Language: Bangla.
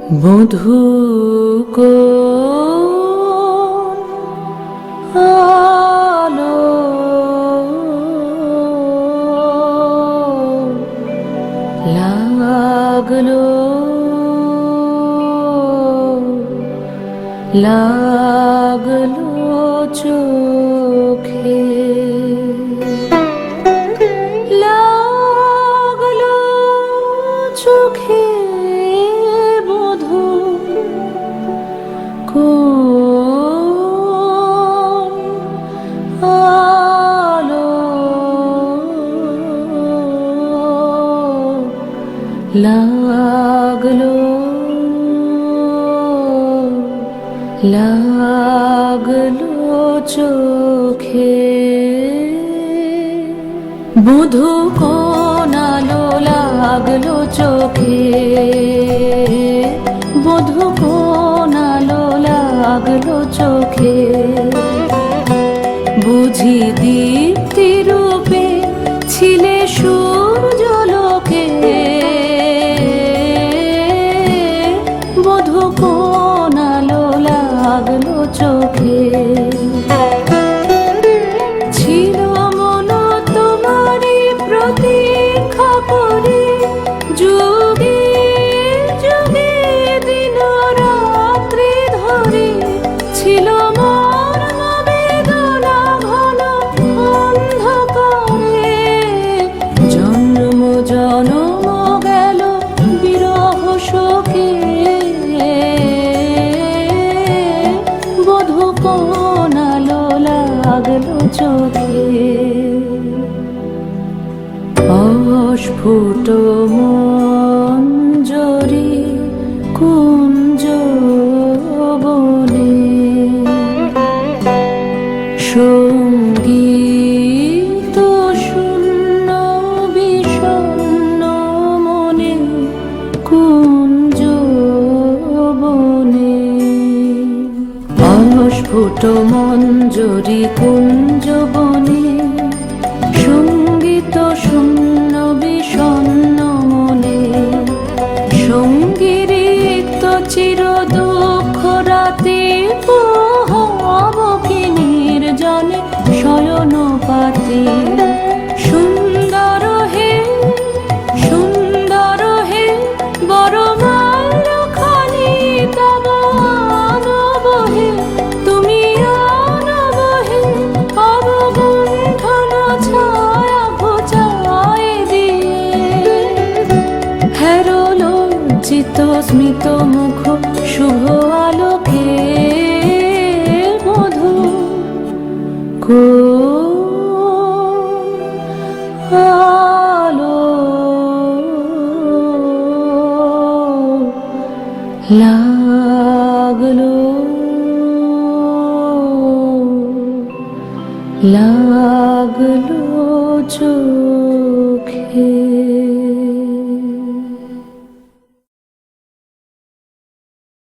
বধূ আলো লাগলো লাগলো চোখে লাগলো চোখে বধূ কোন আলো লাগলো লাগলো চোখে বধূ কোন আলো লাগলো চোখে বধূ কোন আলো লাগলো চোখে বুঝি দীপ্তি রূপে ছিলে সূর্যলোকে বধূ কোন আলো লাগলো চোখে ছিল মন তোমারই প্রতীক্ষা করে যুগে যুগে দিন রাত্রি ধরে ছিল মর্ম বেদনা ঘন অন্ধকারে জন্ম জনম গেল বিরহ শোকে বধূ কোন আলো লাগলো চোখে অস্ফুট মঞ্জরি কুঞ্জ বনে সঙ্গীত শূন্য বিষণ্ণ মনে কুঞ্জ বনে অস্ফুট মঞ্জরি কুঞ্জ বনে সঙ্গীত শূন্য বিষণ্ণ মনে সঙ্গীত চির দুঃখ রাতে পোহাবকি নির্জনে শয়ন পাতে সুন্দর হে বড় মালখানি তব আনবহে তুমি আনবহে অবগুণ্ঠন ছায়া ঘোচায় দিয়ে হেরো লজ্জিত স্মিত মুখ শুভ আলোকে বধূ কোন আলো লাগলো